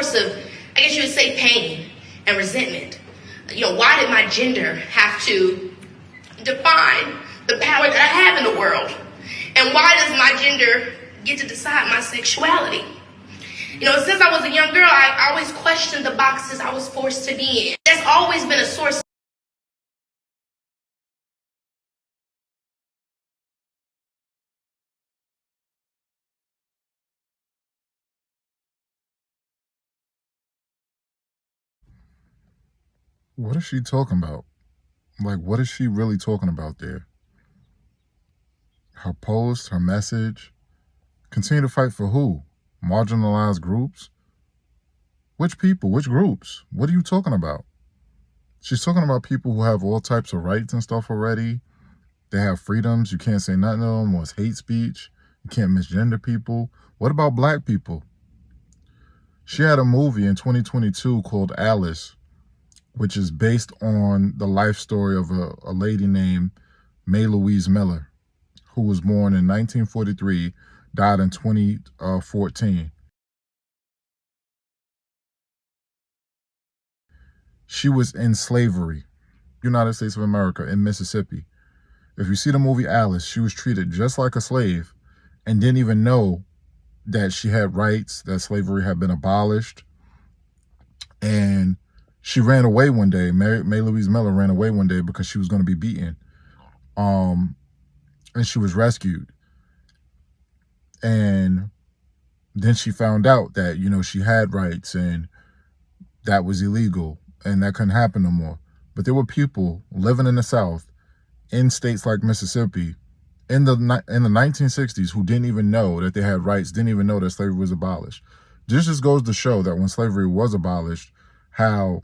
source of, I guess you would say, pain and resentment. You know, why did my gender have to define the power that I have in the world? And why does my gender get to decide my sexuality? You know, since I was a young girl, I always questioned the boxes I was forced to be in. That's always been a source. What is she talking about? Like, what is she really talking about there? Her post, her message. Continue to fight for who? Marginalized groups? Which people? Which groups? What are you talking about? She's talking about people who have all types of rights and stuff already. They have freedoms. You can't say nothing to them. Or it's hate speech. You can't misgender people. What about black people? She had a movie in 2022 called Alice, which is based on the life story of a lady named Mae Louise Miller, who was born in 1943, died in 2014. She was in slavery, United States of America, in Mississippi. If you see the movie Alice, she was treated just like a slave and didn't even know that she had rights, that slavery had been abolished. And she ran away one day. Mae Louise Miller ran away one day because she was going to be beaten. And she was rescued. And then she found out that, you know, she had rights and that was illegal and that couldn't happen no more. But there were people living in the South, in states like Mississippi, in the 1960s who didn't even know that they had rights, didn't even know that slavery was abolished. This just goes to show that when slavery was abolished, how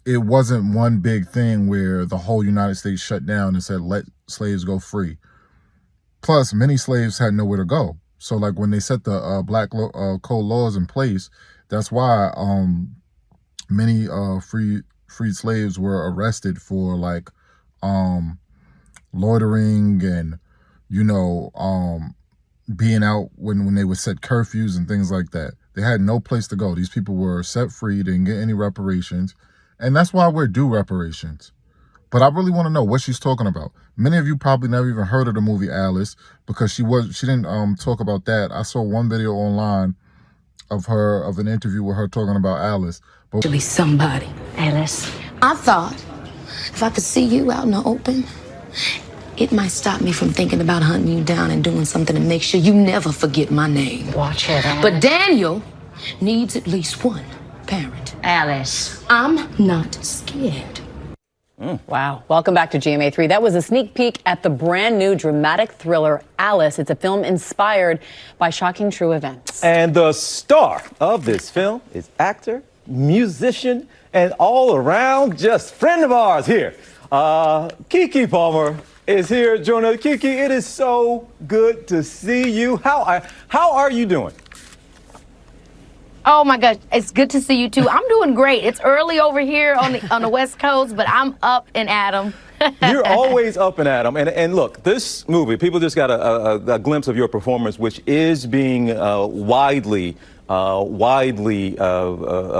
it wasn't one big thing where the whole United States shut down and said, let slaves go free. Plus, many slaves had nowhere to go. So, like, when they set the black code laws in place, that's why many freed slaves were arrested for, like, loitering and, you know, being out when they would set curfews and things like that. They had no place to go. These people were set free. They didn't get any reparations. And that's why we're due reparations. But I really want to know what she's talking about. Many of you probably never even heard of the movie Alice because she didn't talk about that. I saw one video online of an interview with her talking about Alice. But To be somebody, Alice. I thought if I could see you out in the open, it might stop me from thinking about hunting you down and doing something to make sure you never forget my name. Watch it, Alice. But Daniel needs at least one parent. Alice. I'm not scared. Wow. Welcome back to GMA3. That was a sneak peek at the brand new dramatic thriller Alice. It's a film inspired by shocking true events. And the star of this film is actor, musician, and all around just friend of ours here. Keke Palmer is here joining us. Keke, it is so good to see you. How are you doing? Oh my gosh, it's good to see you too. I'm doing great. It's early over here on the West Coast, but I'm up and at 'em. You're always up and at 'em. And look, this movie, people just got a glimpse of your performance, which is being widely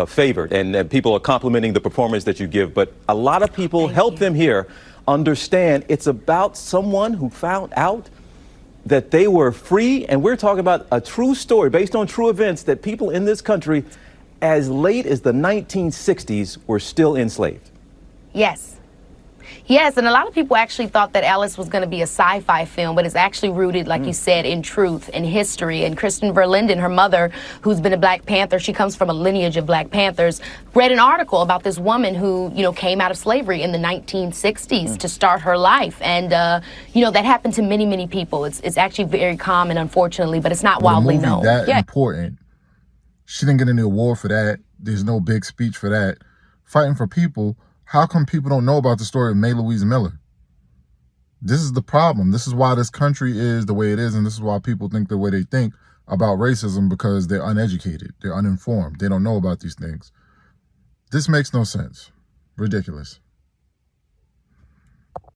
favored, and people are complimenting the performance that you give. But a lot of people help them here understand it's about someone who found out that they were free, and we're talking about a true story based on true events that people in this country as late as the 1960s were still enslaved. Yes. Yes, and a lot of people actually thought that Alice was going to be a sci-fi film, but it's actually rooted, like you said, in truth and history. And Kristen Verlinden, her mother, who's been a Black Panther, she comes from a lineage of Black Panthers, read an article about this woman who, you know, came out of slavery in the 1960s to start her life. And, you know, that happened to many, many people. It's actually very common, unfortunately, but it's not widely known. That important. She didn't get any award for that. There's no big speech for that. Fighting for people. How come people don't know about the story of Mae Louise Miller? This is the problem. This is why this country is the way it is, and this is why people think the way they think about racism, because they're uneducated, they're uninformed, they don't know about these things. This makes no sense. Ridiculous.